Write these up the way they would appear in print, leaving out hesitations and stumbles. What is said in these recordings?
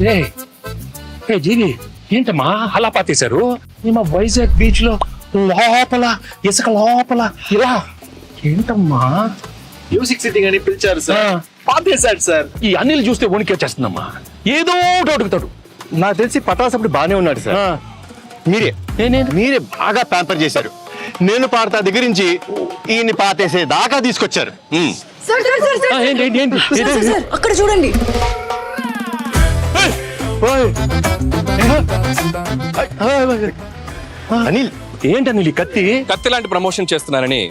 ఏ ఏ జీవి ఏంటమ్మా అలా పాతేశారు? మా వైజాగ్ బీచ్ లో లోపల ఇసుక లోపల ఇలా ఏంటమ్మా? మ్యూజిక్ సిట్టింగ్ అని పిలిచారు సార్, పాతేశాడు సార్. ఈ అనిల్ చూస్తే వణికి వచ్చేస్తుందమ్మా. ఏదో ఒకటి అడుగుతాడు. నాకు తెలిసి పటాసప్పుడు బానే ఉన్నాడు సార్. మీరే బాగా ప్యాంపర్ చేశారు. నేను పాడతా దగ్గర నుంచి ఈయన్ని పాతేసే దాకా తీసుకొచ్చారు. సార్ సార్ సార్ సార్ ఏంటి ఏంటి ఏంటి సార్, సార్, సార్, అక్కడ చూడండి. అనిల్ ఏంటి అనిల్ ఈ కత్తి? కత్తి లాంటి ప్రమోషన్ చేస్తున్నానని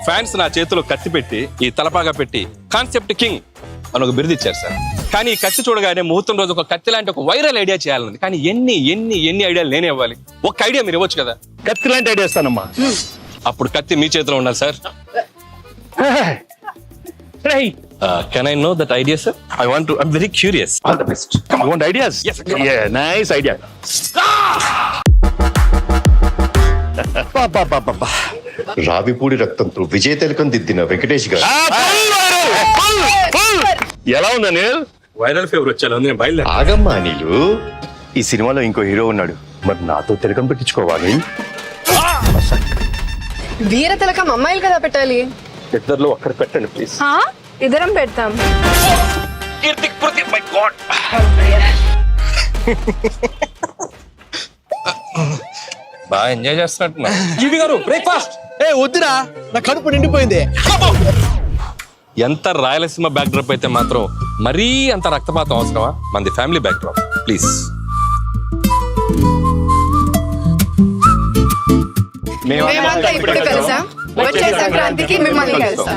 ఫ్యాన్స్ నా చేతిలో కత్తి పెట్టి ఈ తలపాగా పెట్టి కాన్సెప్ట్ కింగ్ అని ఒక బిరుదు ఇచ్చారు సార్. కానీ ఈ కత్తి చూడగానే ముహూర్తం రోజు ఒక కత్తి లాంటి ఒక వైరల్ ఐడియా చేయాలని. కానీ ఎన్ని ఎన్ని ఎన్ని ఐడియాలు నేనే ఇవ్వాలి. ఒక ఐడియా మీరు ఇవ్వచ్చు కదా. కత్తి లాంటి ఐడియా ఇస్తానమ్మా. అప్పుడు కత్తి మీ చేతిలో ఉండాలి sir. Can I know that idea sir? I'm very curious. All the best. You want ideas? Yes, come on. Yeah, nice idea. Ravipudi రక్తంతో విజయ తిలకం దిద్దిన వెంకటేష్ గారు. ఎలా ఉంది అనిల్? వైరల్ ఫీవర్ వచ్చేలా ఉంది. బయలుదేరి. ఆగమ్మా నీళ్ళు. ఈ సినిమాలో ఇంకో హీరో ఉన్నాడు, మరి నాతో తిలకం పెట్టించుకోవాలి. వీర తిలకం అమ్మాయిలు కదా పెట్టాలి. ఇద్దరిలో ఒక్కరు పెట్టండి ప్లీజ్. ఇద్దరం పెడతాం. బాగా ఎంజాయ్ చేస్తున్నట్టు. జీవి గారు బ్రేక్ఫాస్ట్. వద్దురా, నా కడుపు నిండిపోయింది. ఎంత రాయలసీమ బ్యాక్ డ్రాప్ అయితే మాత్రం మరీ అంత రక్తపాతం అవసరమా? మనది ఫ్యామిలీ బ్యాక్ డ్రాప్ ప్లీజ్. మేమంతా ఇప్పుడు కలిసా, వచ్చే సంక్రాంతికి మిమ్మల్ని కలుస్తా.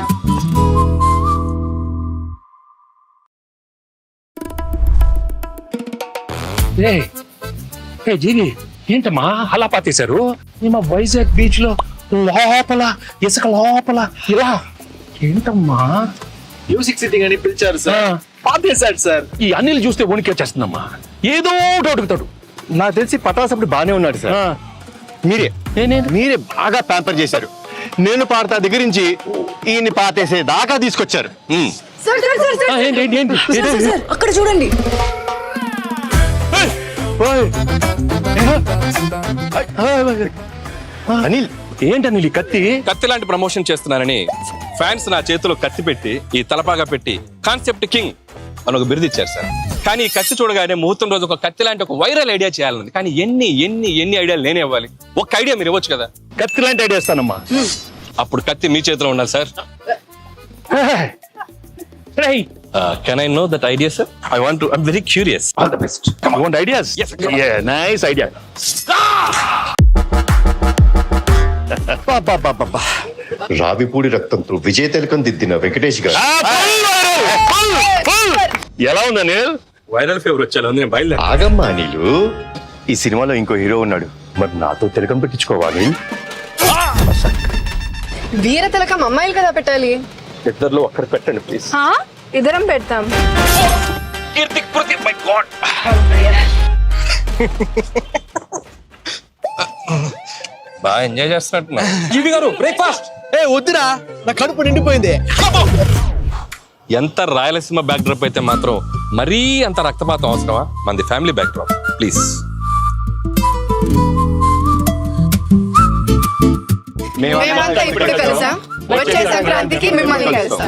ఏ ఏ జీవి ఏంటమ్మా అలా పాతేశారు? మా వైజాగ్ బీచ్ లో లోపల ఇసుక లోపల ఇలా ఏంటమ్మా? మ్యూజిక్ సిట్టింగ్ అని పిలిచారు సార్, పాతేశాడు సార్. ఈ అనిల్ చూస్తే వణికి వచ్చేస్తుందమ్మా. ఏదో ఒకటి అడుగుతాడు. నాకు తెలిసి పటాసప్పుడు బానే ఉన్నాడు సార్. మీరే బాగా ప్యాంపర్ చేశారు. నేను పాడతా దగ్గర నుంచి ఈయన్ని పాతేసే దాకా తీసుకొచ్చారు. సార్ సార్ సార్ సార్, ఏంటి ఏంటి ఏంటి సార్, సార్, సార్, అక్కడ చూడండి. అనిల్ ఏంటి అనిల్ ఈ కత్తి? కత్తి లాంటి ప్రమోషన్ చేస్తున్నానని ఫ్యాన్స్ నా చేతిలో కత్తి పెట్టి ఈ తలపాగా పెట్టి కాన్సెప్ట్ కింగ్ అని ఒక బిరుదు ఇచ్చారు సార్. కానీ ఈ కత్తి చూడగానే ముహూర్తం రోజు ఒక కత్తి లాంటి ఒక వైరల్ ఐడియా చేయాలని. కానీ ఎన్ని ఎన్ని ఎన్ని ఐడియాలు నేనే ఇవ్వాలి. ఒక ఐడియా మీరు ఇవ్వచ్చు కదా. కత్తి లాంటి ఐడియా ఇస్తానమ్మా. అప్పుడు కత్తి మీ చేతిలో ఉండాలి sir. Can I know that idea sir? I'm very curious. All the best. You want ideas? Yes, come on. Yeah, nice idea. Ravipudi రక్తంతో విజయ తిలకం దిద్దిన వెంకటేష్ గారు. ఎలా ఉంది అనిల్? వైరల్ ఫీవర్ వచ్చేలా ఉంది. బయలుదేరి. ఆగమ్మా నీళ్ళు. ఈ సినిమాలో ఇంకో హీరో ఉన్నాడు, మరి నాతో తిలకం పెట్టించుకోవాలి. వీర తిలకం అమ్మాయిలు కదా పెట్టాలి. ఇద్దరిలో ఒక్కరు పెట్టండి ప్లీజ్. ఇద్దరం పెడతాం. బాగా ఎంజాయ్ చేస్తున్నట్టు. జీవి గారు బ్రేక్ఫాస్ట్. వద్దురా, నా కడుపు నిండిపోయింది. ఎంత రాయలసీమ బ్యాక్ డ్రాప్ అయితే మాత్రం మరీ అంత రక్తపాతం అవసరమా? మనది ఫ్యామిలీ బ్యాక్ డ్రాప్ ప్లీజ్. మేమంతా ఇప్పుడు కలిసా, వచ్చే సంక్రాంతికి మిమ్మల్ని కలుస్తా.